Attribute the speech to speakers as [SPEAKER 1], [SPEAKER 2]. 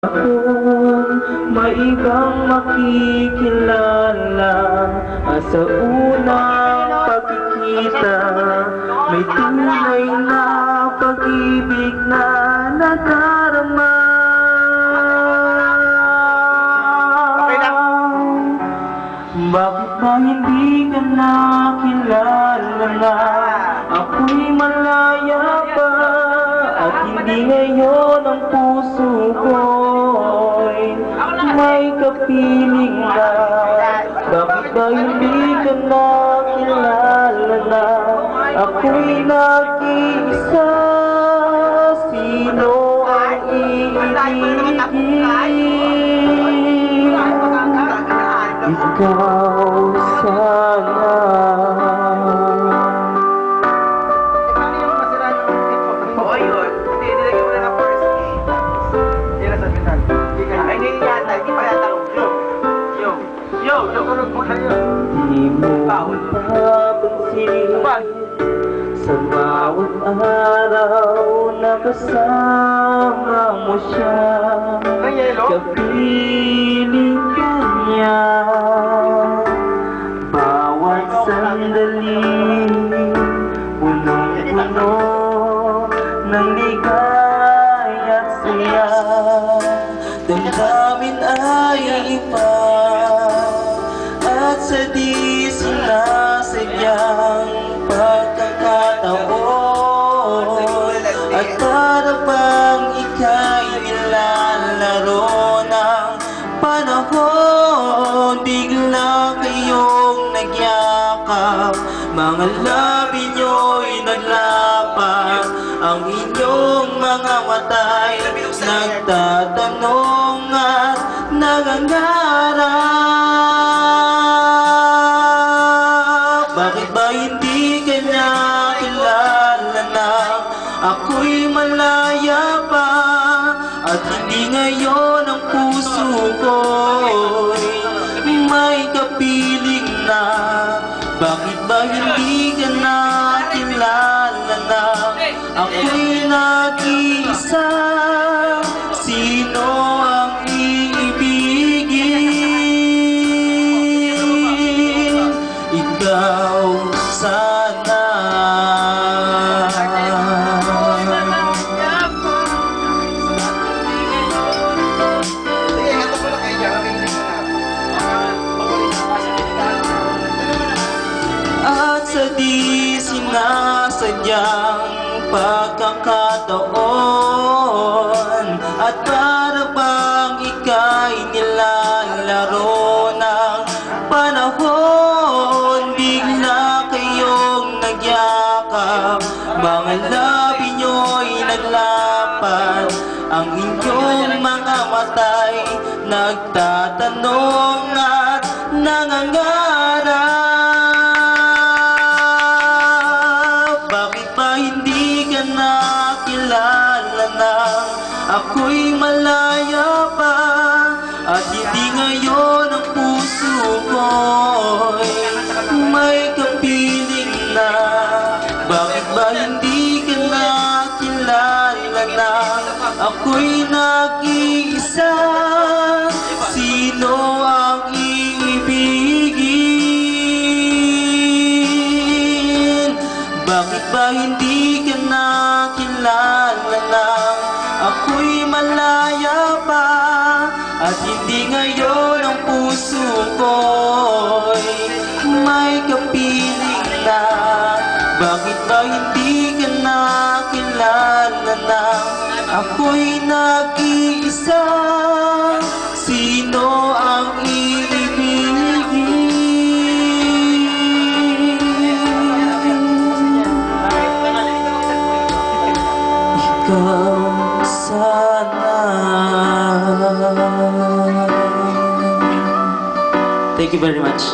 [SPEAKER 1] Kung may ibang makikilala sa unang pagkikita, may tunay na pag-ibig na nadarama. Bakit ba hindi ka nakilala na ako'y malaya pa, at hindi ngayon ang puso ko'y may kapiling na? Bakit ba hindi ka nakilala na ako'y nag-iisa? Sino ang iibigin? Ikaw sana. Di mo papansin sa bawat araw na kasama mo siya, kapiling ka niya. Bawat sandali punong-puno ng ligaya at saya, damdamin ay iba at sa di sinasadyang pagkakataon, at para bang ika'y nilalaro ng panahon. Bigla kayong nagyakap, mga labi nyo'y naglapat, ang inyong mga mata'y nagtatanong at nangangarap. Bakit ba hindi ka nakilala na ako'y malaya pa, at hindi ngayon ang puso ko'y may kapiling na? Bakit ba hindi ka nakilala na ako'y nag-iisa? Sino ang iibigin? Ikaw sana. At sa di sinasadyang pagkakataon, at para bang ika'y nilalaro ng panahon, bigla kayong nagyakap, mga labi nyo'y naglapat, ang inyong mga mata'y nagtatanong at nangangarap. Hindi ka nakilala na ako'y malaya pa, at hindi ngayon ang puso ko'y may kapiling na? Bakit ba hindi ka nakilala na ako'y nag-iisa? Sino ang iibigin? Bakit ba hindi ka nakilala na ako'y malaya pa, at hindi ngayon ang puso ko'y may kapiling na? Bakit ba hindi ka nakilala na ako'y nag-iisa? Sino ang iibigin? Ikaw sana. Thank you very much.